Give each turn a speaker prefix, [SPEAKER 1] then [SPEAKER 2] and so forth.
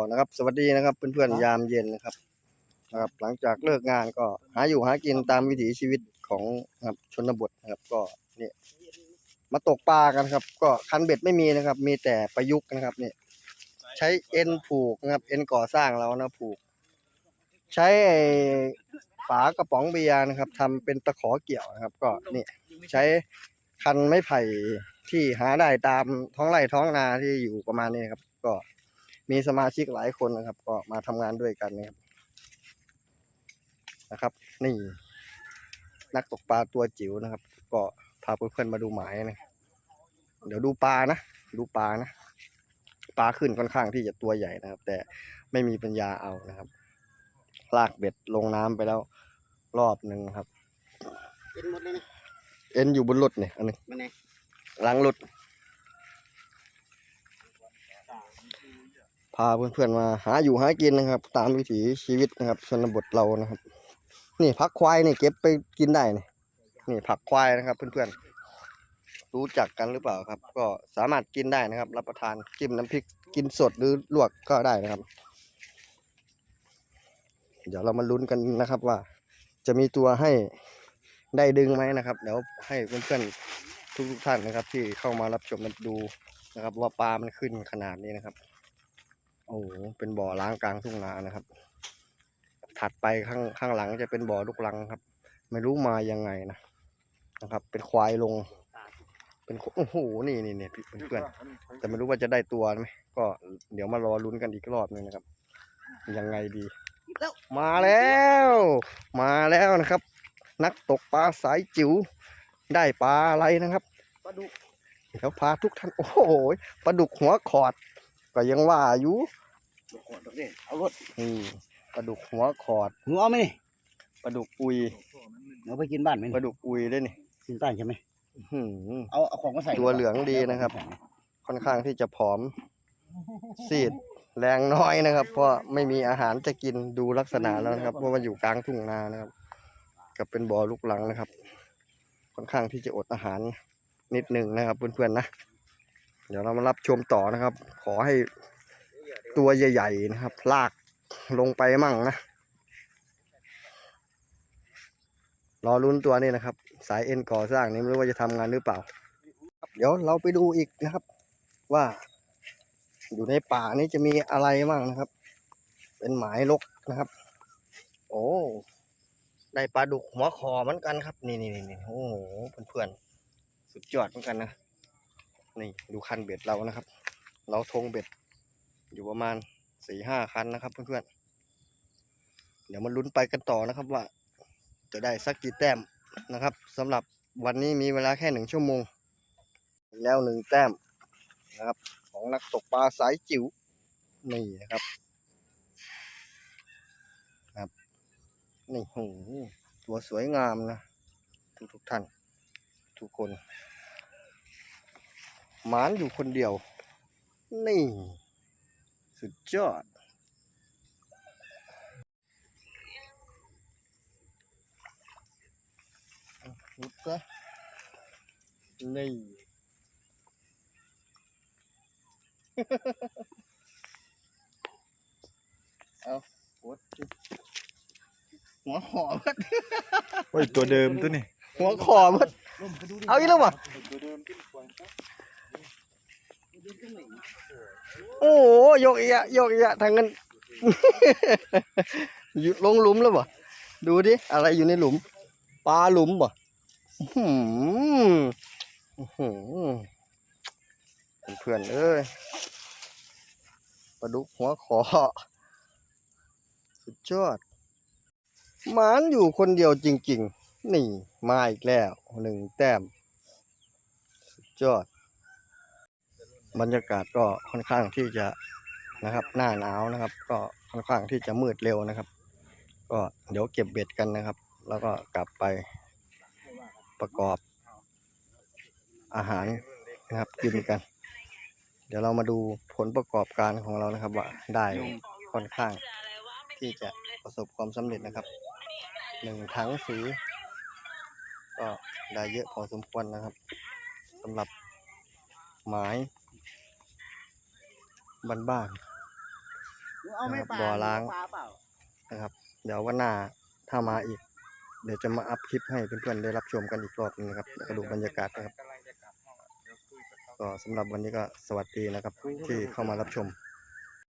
[SPEAKER 1] นะครับสวัสดีนะครับเพื่อนๆยามเย็นนะครับหลังจากเลิกงานก็หาอยู่หากินตามวิถีชีวิตของนะครับชนบทนะครับก็นี่มาตกปลากันครับก็คันเบ็ดไม่มีนะครับมีแต่ประยุกต์นะครับนี่ใช้เอ็นผูกนะครับเอ็นก่อสร้างเรานะผูกใช้ฝากระป๋องเบียร์นะครับทำเป็นตะขอเกี่ยวนะครับก็นี่ใช้คันไม้ไผ่ที่หาได้ตามท้องไร่ท้องนาที่อยู่ประมาณนี้ครับก็มีสมาชิกหลายคนนะครับก็มาทำงานด้วยกันนะครับนี่นักตกปลาตัวจิ๋วนะครับก็พาเพื่อนๆมาดูหมายนะเดี๋ยวดูปลานะปลาขึ้นค่อนข้างที่จะตัวใหญ่นะครับแต่ไม่มีปัญญาเอานะครับลากเบ็ดลงน้ำไปแล้วรอบหนึ่งครับ
[SPEAKER 2] เอ็นหมดเลยนะ
[SPEAKER 1] เอ็นอยู่บนรถเนี่ยอันนึงหลังรถพาเพื่อนๆมาหาอยู่หากินนะครับตามวิถีชีวิตนะครับชนบทเรานะครับนี่ผักควายนี่เก็บไปกินได้นี่ผักควายนะครับเพื่อนๆรู้จักกันหรือเปล่าครับก็สามารถกินได้นะครับรับประทานจิ้มน้ำพริกกินสดหรือลวกก็ได้นะครับเดี๋ยวเรามาลุ้นกันนะครับว่าจะมีตัวให้ได้ดึงไหมนะครับเดี๋ยวให้เพื่อนๆทุกท่านนะครับที่เข้ามารับชมมาดูนะครับว่าปลามันขึ้นขนาดนี้นะครับโอ้โหเป็นบ่อล้างกลางทุ่งนานะครับถัดไปข้างหลังจะเป็นบ่อลูกรังครับไม่รู้มายังไงนะครับเป็นควายลงเป็นโอ้โหนี่เพื่อนๆแต่ไม่รู้ว่าจะได้ตัวไหมก็เดี๋ยวมารอลุ้นกันอีกรอบนึงนะครับยังไงดีมาแล้วนะครับนักตกปลาสายจิ๋วได้ปลาอะไรนะครับปลาดุกเดี๋ยวพาทุกท่านโอ้โหปลาดุกหัวขอดก็ยังว่าอยู่
[SPEAKER 2] เอารถ
[SPEAKER 1] ปลาดุกหัวขอด
[SPEAKER 2] หนูเอาไหม
[SPEAKER 1] ปลาดุกอุย
[SPEAKER 2] หนูไปกินบ้านไหม
[SPEAKER 1] ปลาดุกอุยได้นี่
[SPEAKER 2] กินบ้านใช่ไหมเอาของมาใส่
[SPEAKER 1] ตัวเหลืองดีนะครับค่อนข้างที่จะผอมซีดแรงน้อยนะครับเพราะไม่มีอาหารจะกินดูลักษณะแล้วนะครับเพราะมันอยู่กลางทุ่งนานะครับกับเป็นบ่อลูกรังนะครับค่อนข้างที่จะอดอาหารนิดหนึ่งนะครับเพื่อนๆนะเดี๋ยวเรามารับชมต่อนะครับขอให้ตัวใหญ่ๆนะครับลากลงไปมั่งนะรอลุ้นตัวนี้นะครับสายเอ็นก่อสร้างนี้ไม่รู้ว่าจะทำงานหรือเปล่าเดี๋ยวเราไปดูอีกนะครับว่าอยู่ในป่านี้จะมีอะไรมั่งนะครับเป็นหมายรกนะครับโอ้ได้ปลาดุกหัวคอเหมือนกันครับนี่โอ้โหเพื่อนๆสุดยอดเหมือนกันนะนี่ดูคันเบ็ดเรานะครับเราทงเบ็ดอยู่ประมาณ4-5 คันนะครับเพื่อนๆเดี๋ยวมาลุ้นไปกันต่อนะครับว่าจะได้สักกี่แต้มนะครับสำหรับวันนี้มีเวลาแค่1 ชั่วโมงแล้ว1 แต้มนะครับของนักตกปลาสายจิ๋วนี่นะครับนี่โหตัวสวยงามนะทุกท่านทุกคนหมานอยู่คนเดียวนี่สุดยอดลุกซะนี่เอาหัวขอมัด
[SPEAKER 3] โอ้ยตัวเดิมตัวนี้
[SPEAKER 1] หัวขอมัดเอาอีกแล้ววะโอ้โยกอีกทางนั้นลงหลุมแล้วบ่ดูดิอะไรอยู่ในหลุมปลาหลุมบ่เพื่อนเอ้ยปลาดุกหัวขอสุดยอดหมานอยู่คนเดียวจริงๆนี่มาอีกแล้ว1 แต้มสุดยอดบรรยากาศก็ค่อนข้างที่จะนะครับหน้าหนาวนะครับก็ค่อนข้างที่จะมืดเร็วนะครับก็เดี๋ยวเก็บเบ็ดกันนะครับแล้วก็กลับไปประกอบอาหารนะครับกินกันเดี๋ยวเรามาดูผลประกอบการของเรานะครับว่าได้ค่อนข้างที่จะประสบความสำเร็จนะครับ1 ถังสีก็ได้เยอะพอสมควรนะครับสำหรับหมายบ้าน
[SPEAKER 2] เอาไม่ปลา
[SPEAKER 1] บ่อล้าง
[SPEAKER 2] ปลาเปล่า
[SPEAKER 1] นะครับ เดี๋ยววันหน้าถ้ามาอีก เดี๋ยวจะมาอัพคลิปให้เพื่อนๆได้รับชมกันอีกรอบนึงนะครับแล้วก็ดูบรรยากาศนะครับ ก็สำหรับวันนี้ก็สวัสดีนะครับ ที่เข้ามารับชม